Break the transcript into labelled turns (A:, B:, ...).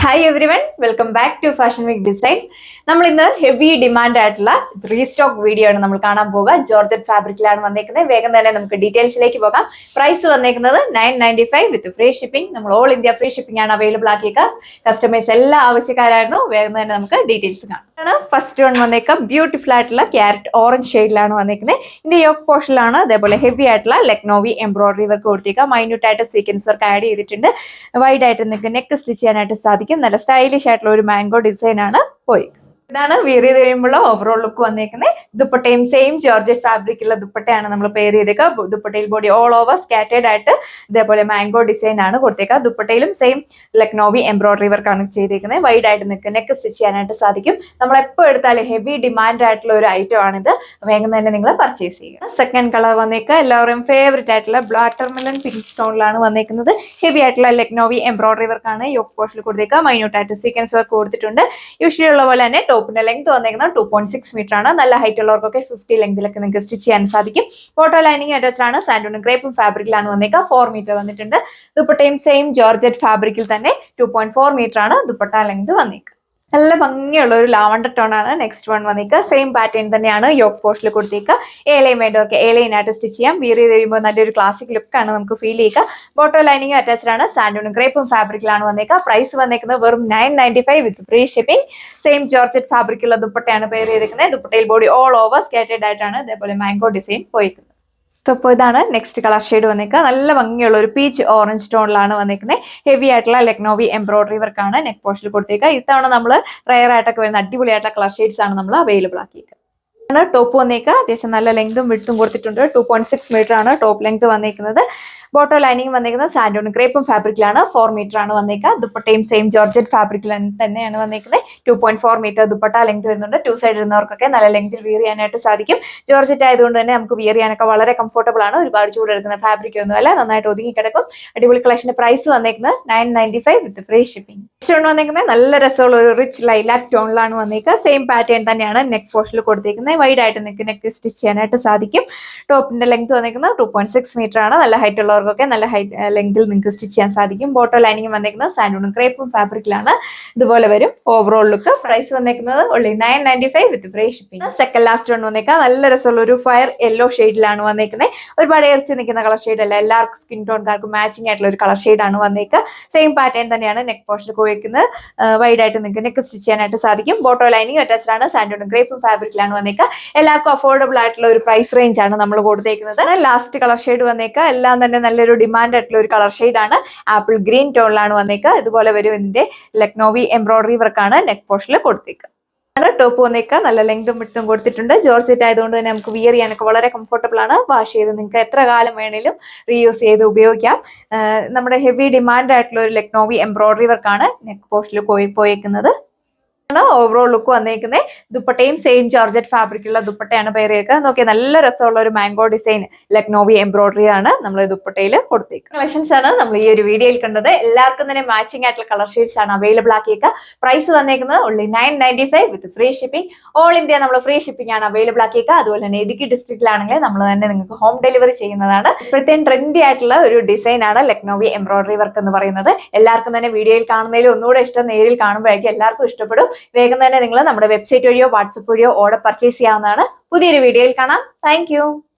A: Hi everyone, welcome back to fashion week designs. നമ്മൾ ഇന്ന് heavy demand ആയിട്ടുള്ള restock video ആണ് നമ്മൾ കാണാൻ പോകുക. ജോർജറ്റ് ഫാബ്രിക്കിലാണ് വന്നേക്കുന്നത്. വേഗം തന്നെ നമുക്ക് ഡീറ്റെയിൽസിലേക്ക് പോകാം. പ്രൈസ് വന്നേക്കുന്നത് 995 വിത്ത് ഫ്രീ ഷിപ്പിംഗ്. നമ്മൾ ഓൾ ഇന്ത്യ ഫ്രീ ഷിപ്പിംഗ് ആണ് അവൈലബിൾ ആക്കിയേക്കുക. കസ്റ്റമേഴ്സ് എല്ലാ ആവശ്യക്കാരായിരുന്നു. വേഗം തന്നെ നമുക്ക് ഡീറ്റെയിൽസ് കാണാം. ഫസ്റ്റ് വൺ വന്നേക്കാം ബ്യൂട്ടിഫുൾ ആയിട്ടുള്ള ക്യാരറ്റ് ഓറഞ്ച് ഷെയ്ഡിലാണ് വന്നേക്കുന്നത്. ഇതിന്റെ യോക്ക് പോർഷനിലാണ് അതേപോലെ ഹെവി ആയിട്ടുള്ള ലക്നോവി എംബ്രോയിഡറി വർക്ക് കൊടുത്തേക്കുക. മൈന്യൂട്ട് ആയിട്ട് സീക്വൻസ് വർക്ക് ആഡ് ചെയ്തിട്ടുണ്ട്. വൈഡ് ആയിട്ട് നിങ്ങൾക്ക് നെക്ക് സ്റ്റിച്ച് ചെയ്യാനായിട്ട് സാധിക്കും. നല്ല സ്റ്റൈലിഷ് ആയിട്ടുള്ള ഒരു മാംഗോ ഡിസൈൻ ആണ് പോയി. ഇതാണ് വിയർ ചെയ്ത് കഴിയുമ്പോൾ ഓവറോൾ ലുക്ക് വന്നേക്കുന്നത്. ദുപ്പട്ടയും സെയിം ജോർജറ്റ് ഫാബ്രിക് ഉള്ള ദുപ്പട്ടയാണ് നമ്മൾ പെയർ ചെയ്തേക്കുക. ദുപ്പട്ടയിൽ ബോഡി ഓൾ ഓവർ സ്കാറ്റേഡ് ആയിട്ട് ഇതേപോലെ മാംഗോ ഡിസൈൻ ആണ് കൊടുത്തേക്കുക. ദുപ്പട്ടയിലും സെയിം ലക്നോവി എംബ്രോയിഡറി വർക്ക് ആണ് ചെയ്തേക്കുന്നത്. വൈഡ് ആയിട്ട് നിങ്ങൾക്ക് നെക്ക് സ്റ്റിച്ച് ചെയ്യാനായിട്ട് സാധിക്കും. നമ്മൾ എപ്പോൾ എടുത്താലും ഹെവി ഡിമാൻഡ് ആയിട്ടുള്ള ഒരു ഐറ്റം ആണിത്. വേഗം തന്നെ നിങ്ങൾ പർച്ചേസ് ചെയ്യുക. സെക്കൻഡ് കളർ വന്നേക്കുക എല്ലാവരും ഫേവറേറ്റ് ആയിട്ടുള്ള വാട്ടർമെലൺ പിങ്ക് സ്റ്റോണിലാണ് വന്നേക്കുന്നത്. ഹെവി ആയിട്ടുള്ള ലക്നോവി എംബ്രോയിഡറി വർക്ക് ആണ് യോക്ക് പോർഷനിൽ കൊടുത്തേക്കുക. മൈന്യൂട്ട് ആയിട്ട് സീക്വൻസ് വർക്ക് കൊടുത്തിട്ടുണ്ട്. യൂഷ്വലി ഉള്ള പോലെ തന്നെ ടോപ്പിന്റെ ലെങ്ത് വന്നേക്കുന്നത് 2.6 മീറ്റർ ആണ്. നല്ല ഹൈറ്റ് ഉള്ളവർക്കൊക്കെ 50 ലെങ്തിലൊക്കെ നിങ്ങൾക്ക് സ്റ്റിച്ച് ചെയ്യാൻ സാധിക്കും. ഫോട്ടോ ലൈനിങ് അറ്റാച്ച്ഡ് ആണ്. സാൻഡൂണും ക്രേപ്പും ഫാബ്രിക്കിലാണ് വന്നേക്കുക. 4 മീറ്റർ വന്നിട്ടുണ്ട്. ദുപ്പട്ടയും സെയിം ജോർജറ്റ് ഫാബ്രിക്കിൽ തന്നെ 2.4 മീറ്റർ ആണ് ദുപ്പട്ട ലെങ്ത് വന്നേക്കുക. നല്ല ഭംഗിയുള്ള ഒരു ലാവണ്ടർ ടോൺ ആണ് നെക്സ്റ്റ് വൺ വന്നേക്കുക. സെയിം പാറ്റേൺ തന്നെയാണ് യോക്ക് പോർഷനിൽ കൊടുത്തേക്കുക. ഏലയും വേണ്ടതൊക്കെ ഏലയിനായിട്ട് സ്റ്റിച്ച് ചെയ്യാം. വിയർ ചെയ്ത് കഴിയുമ്പോൾ നല്ലൊരു ക്ലാസിക് ലുക്കാണ് നമുക്ക് ഫീൽ ചെയ്യുക. ബോട്ടോ ലൈനിങ് അറ്റാച്ച്ഡ് ആണ്. സാൻഡൂണും ക്രേപ്പും ഫാബ്രിക്കിലാണ് വന്നേക്കുക. പ്രൈസ് വന്നേക്കുന്നത് വെറും 995 with free shipping. Same georgette ഫാബ്രിക്കുള്ള ദുപ്പട്ടയാണ് പെയർ ചെയ്തിരിക്കുന്നത്. ദുപ്പട്ടയിൽ ബോഡി ഓൾ ഓവർ സ്കാറ്റേഡ് ആയിട്ടാണ് ഇതേപോലെ മാംഗോ ഡിസൈൻ പോയിരിക്കുന്നത്. അപ്പോൾ ഇതാണ് നെക്സ്റ്റ് കളർ ഷെയ്ഡ് വന്നേക്കുക. നല്ല ഭംഗിയുള്ള ഒരു പീച്ച് ഓറഞ്ച് ടോണിലാണ് വന്നേക്കുന്നത്. ഹെവി ആയിട്ടുള്ള ലക്നോവി എംബ്രോയിഡറി വർക്കാണ് നെക്ക് പോർഷനിൽ കൊടുത്തേക്കുക. ഇത്തവണ നമ്മൾ റയർ ആയിട്ടൊക്കെ വരുന്ന അടിപൊളിയായിട്ടുള്ള കളർ ഷെയ്ഡ്സ് ആണ് നമ്മൾ അവൈലബിൾ ആക്കിയേക്കുക. ടോപ്പ് വന്നേക്കുക. അത്യാവശ്യം നല്ല ലെങ്തും വിഡ്ത്തും കൊടുത്തിട്ടുണ്ട്. 2.6 മീറ്റർ ആണ് ടോപ്പ് ലെങ്ത് വന്നേക്കുന്നത്. ബോട്ടോ ലൈനിങ് വന്നേക്കുന്നത് സാൻഡൂണും ക്രേപ്പും ഫാബ്രിക്കിലാണ്. 4 മീറ്റർ ആണ് വന്നേക്കുക. ദുപ്പട്ടയും സെയിം ജോർജറ്റ് ഫാബ്രിക്കിൽ തന്നെയാണ് വന്നേക്കുന്നത്. 2.4 മീറ്റർ ദുപ്പട്ട ലെങ്ത് വരുന്നുണ്ട്. 2 സൈഡ് ഇരുന്നവർക്കൊക്കെ നല്ല ലെങ്തിൽ വിയർ ചെയ്യാനായിട്ട് സാധിക്കും. ജോർജറ്റ് ആയതുകൊണ്ട് തന്നെ നമുക്ക് വിയർ ചെയ്യാനൊക്കെ വളരെ കംഫർട്ടബിൾ ആണ്. ഒരുപാട് ചൂടെടുക്കുന്ന ഫാബ്രിക് ഒന്നുമല്ല. നന്നായിട്ട് ഒതുങ്ങി കിടക്കും. അടിപൊളി കളക്ഷന്റെ പ്രൈസ് വന്നേക്കുന്നത് 995 with free shipping. Next one വന്നേക്കുന്നത് നല്ല രസമുള്ള ഒരു റിച്ച് ലൈലാക്ക് ടോണിലാണ് വന്നേക്കുക. സെയിം പാറ്റേൺ തന്നെയാണ് നെക്ക് പോർഷനിൽ കൊടുത്തേക്കുന്നത്. വൈഡ് ആയിട്ട് നിങ്ങൾക്ക് നെക്ക് സ്റ്റിച്ച് ചെയ്യാനായിട്ട് സാധിക്കും. ടോപ്പിന്റെ ലെങ്ത് വന്നേക്കുന്നത് 2.6 മീറ്റർ ആണ്. നല്ല ഹൈറ്റ് ഉള്ളവർക്കൊക്കെ നല്ല ഹൈറ്റ് ലെങ്തിൽ നിങ്ങൾക്ക് സ്റ്റിച്ച് ചെയ്യാൻ സാധിക്കും. ബോട്ടോ ലൈനിങ് വന്നേക്കുന്നത് സാൻഡൂണും ക്രേപ്പും ഫാബ്രിക്കിലാണ്. ഇതുപോലെ വരും ഓവറോൾ ലുക്ക്. പ്രൈസ് വന്നേക്കുന്നത് only 995 with free shipping. Second last one വന്നേക്കാം. നല്ല രസമുള്ള ഒരു ഫയർ യെല്ലോ ഷെയ്ഡിലാണ് വന്നേക്കുന്നത്. ഒരുപാട് ഏർച്ച് നിൽക്കുന്ന കളർ ഷെയ്ഡ് അല്ല. എല്ലാവർക്കും സ്കിൻ ടോൺകാർക്കും മാച്ചിങ് ആയിട്ടുള്ള ഒരു കളർ ഷെയ്ഡാണ് വന്നേക്കുക. സെയിം പാറ്റേൺ തന്നെയാണ് നെക്ക് പോർഷനിൽ കൊടുക്കുന്നത്. വൈഡ് ആയിട്ട് നിങ്ങൾക്ക് നെക്ക് സ്റ്റിച്ച് ചെയ്യാനായിട്ട് സാധിക്കും. ബോട്ടോ ലൈനിങ് അറ്റാച്ച്ഡ് ആണ്. സാൻഡൂണും ക്രേപ്പും ഫാബ്രിക്കിലാണ് വന്നേക്കുക. എല്ലാവർക്കും അഫോർഡബിൾ ആയിട്ടുള്ള ഒരു പ്രൈസ് റേഞ്ച് ആണ് നമ്മൾ കൊടുത്തേക്കുന്നത്. ലാസ്റ്റ് കളർ ഷെയ്ഡ് വന്നേക്കുക. എല്ലാം തന്നെ നല്ലൊരു ഡിമാൻഡ് ആയിട്ടുള്ള ഒരു കളർ ഷെയ്ഡ് ആണ്. ആപ്പിൾ ഗ്രീൻ ടോണിലാണ് വന്നേക്കുക. ഇതുപോലെ വരും ഇതിന്റെ ലക്നോവി എംബ്രോയിഡറി വർക്കാണ് നെക്ക് പോർഷനിൽ കൊടുത്തേക്കുക. ടോപ്പ് വന്നേക്കുക. നല്ല ലെങ്തും വിഡ്ത്തും കൊടുത്തിട്ടുണ്ട്. ജോർജറ്റ് ആയതുകൊണ്ട് തന്നെ നമുക്ക് വിയർ ചെയ്യാനൊക്കെ വളരെ കംഫർട്ടബിൾ ആണ്. വാഷ് ചെയ്ത് നിങ്ങൾക്ക് എത്ര കാലം വേണേലും റീയൂസ് ചെയ്ത് ഉപയോഗിക്കാം. നമ്മുടെ ഹെവി ഡിമാൻഡ് ആയിട്ടുള്ള ഒരു ലക്നോവി എംബ്രോയിഡറി വർക്കാണ് നെക്ക് പോർഷനിൽ പോയേക്കുന്നത്. ഓവറോൾ ലുക്ക് വന്നേക്കുന്നത്. ദുപ്പട്ടയും സെയിം ജോർജറ്റ് ഫാബ്രിക്കുള്ള ദുപ്പട്ടയാണ് പെയർ ചെയ്തേക്കുക. നോക്കിയാൽ നല്ല രസമുള്ള ഒരു മാംഗോ ഡിസൈൻ ലക്നോവി എംബ്രോയിഡറി ആണ് നമ്മൾ ദുപ്പട്ടയിൽ കൊടുത്തേക്കുക. കളക്ഷൻസ് ആണ് നമ്മൾ ഈ ഒരു വീഡിയോയിൽ കണ്ടത്. എല്ലാവർക്കും തന്നെ മാച്ചിങ് ആയിട്ടുള്ള കളർ ഷെയ്ഡ്സ് ആണ് അവൈലബിൾ ആക്കിയേക്കുക. പ്രൈസ് വന്നേക്കുന്നത് only 995 with free shipping. All India നമ്മൾ ഫ്രീ ഷിപ്പിംഗ് ആണ് അവൈലബിൾ ആക്കിയേക്കുക. അതുപോലെ തന്നെ ഇടുക്കി ഡിസ്ട്രിക്റ്റിലാണെങ്കിൽ നമ്മൾ തന്നെ നിങ്ങൾക്ക് ഹോം ഡെലിവറി ചെയ്യുന്നതാണ്. ഇപ്പോഴത്തെ ട്രെൻഡി ആയിട്ടുള്ള ഒരു ഡിസൈൻ ആണ് ലക്നോവി എംബ്രോയിഡറി വർക്ക് എന്ന് പറയുന്നത്. എല്ലാവർക്കും തന്നെ വീഡിയോയിൽ കാണുന്നതിൽ ഒന്നുകൂടെ ഇഷ്ടം നേരിൽ കാണുമ്പോഴേക്കും എല്ലാവർക്കും ഇഷ്ടപ്പെടും. വേഗം തന്നെ നിങ്ങൾ നമ്മുടെ വെബ്സൈറ്റ് വഴിയോ വാട്സപ്പ് വഴിയോ ഓർഡർ പർച്ചേസ് ചെയ്യാവുന്നതാണ്. പുതിയൊരു വീഡിയോയിൽ കാണാം. താങ്ക്